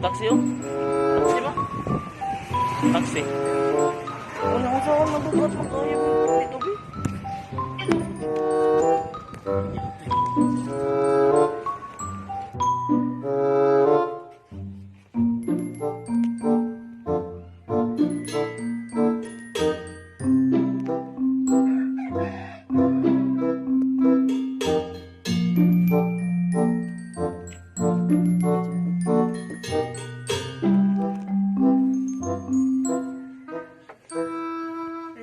Taksi yun? Taksi ba? Taksi. Ano ang saan madugat mo kaya mo tubi-tubi?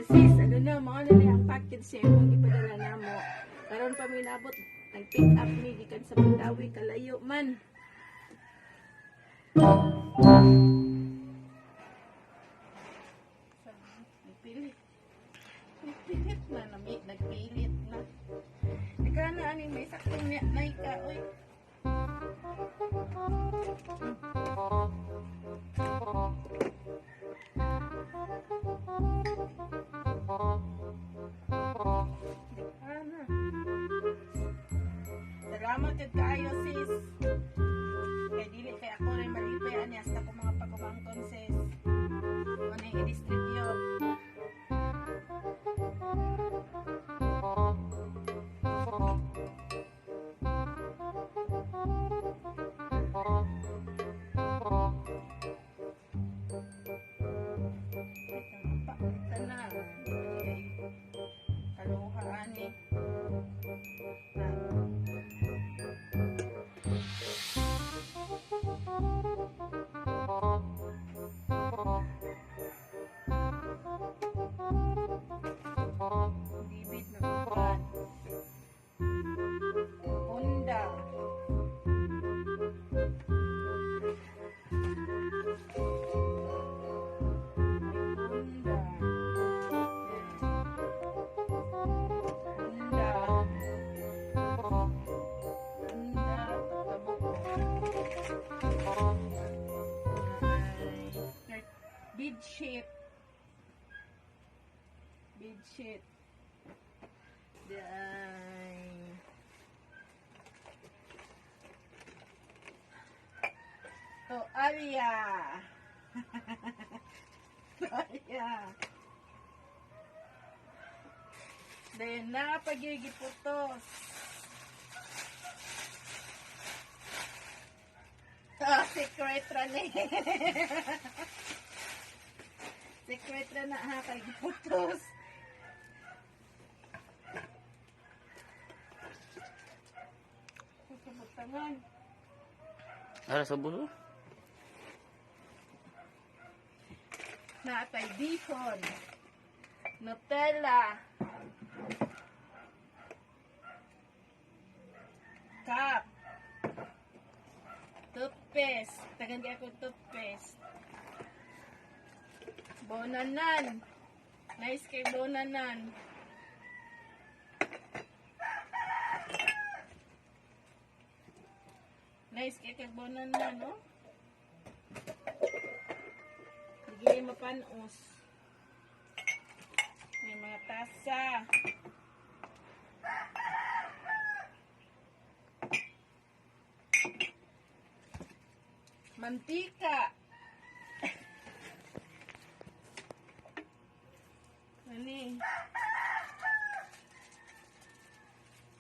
Sis, ano na, mga na ang package siya kung ipadala na mo. Karon pa may nabot, nag-pick up ni, gikan sa Mandawi, kalayo man. Nagpilit. Nagpilit na, nagpilit na. Ika na, aning may saktong naika, oy. Salamat kay kayo sis. Kay dili kay ako rin malipay ani hasta ko mga pagkumangton sis. Ano yung i-distribute. Ito na. Kaluha ani. Bibit na buwan. Honda. Bed sheet. Bed sheet. To Alia. To Alia. Then napagigiputos. Secret ra ni. Secret ra na ha kay giputos. Kusubutangan. Ara sa bulo? Natay bihon. Nutella. Cup. Toothpaste. Tagan kaya ko toothpaste. Bonanan. Nice kay bonanan. Nice kay bonanan, no? Hindi mapanos. May mga tasa. Mantika. Nani?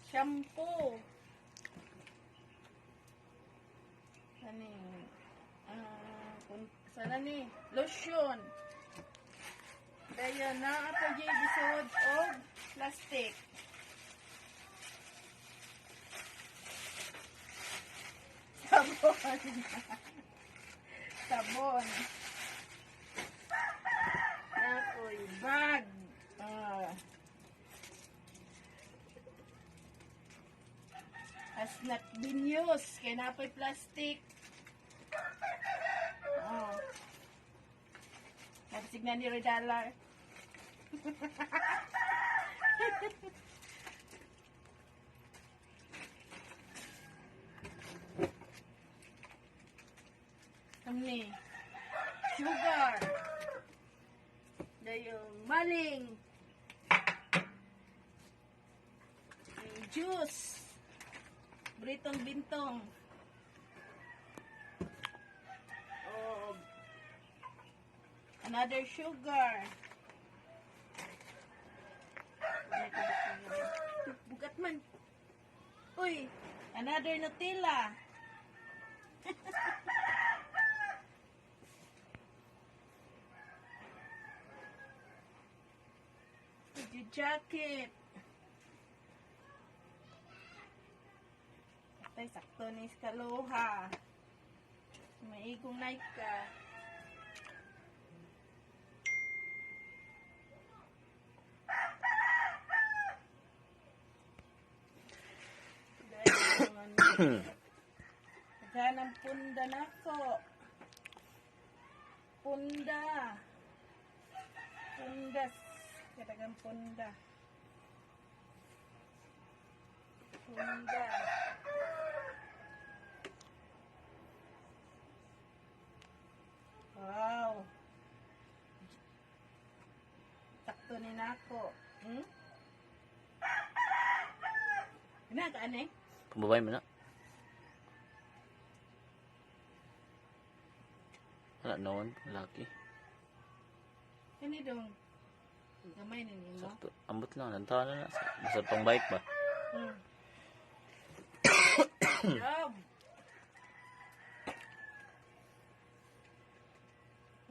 Shampoo. Nani? Sana ni? Lotion. Daya na ato yung bisod o plastic. Sabon. sabon. Ako'y bag. Asnat binyos. Kaya napoy plastic. Nagsignan ni $1. Kami. Sugar. Dayong maling. Juice. Britong bintong. Oh. Another sugar. Bugat man. Uy, another Nutella. Jacket. Tay sakto ni Skaloha. Maigong night ka. Ganang punda nako. Punda. Pundas. Katagang punda. Punda. Wow. Sakto ni nako. Ginagaane? Pambabay mo na. Wala noon, laki. Kani dong. Gamay na ninyo. Sakto. Ambot lang, nantawa na na. Basta pang bike ba? Job.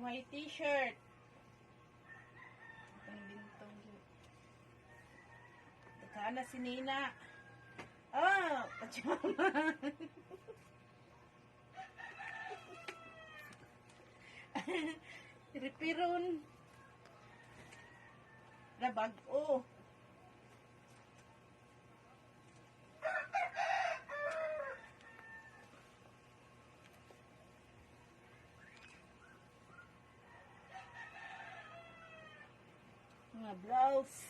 White t-shirt. Ang bintong yun. Daka na si Nina. Pachama. Ripiron. Labag-o. Mga blouse.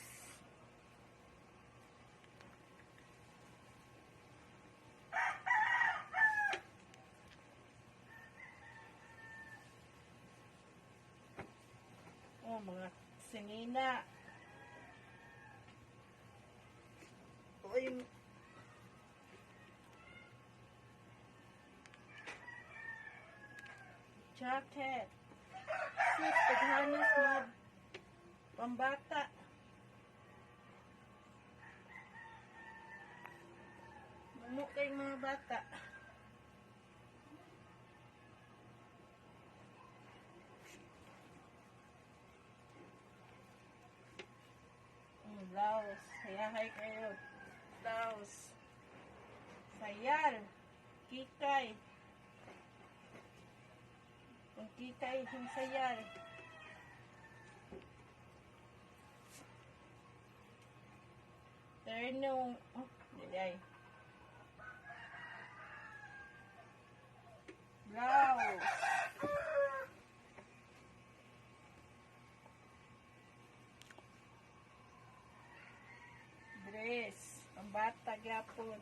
Mga sinina. Jacket. Sis, paghanas na pambata. Mamu kay mga bata. Blouse. Sayahay kayo. Blouse. Sayal. Kikay. Kung kikay, yung sayal. Ternong. Diday. Blouse. Dress. Pambata gyapon.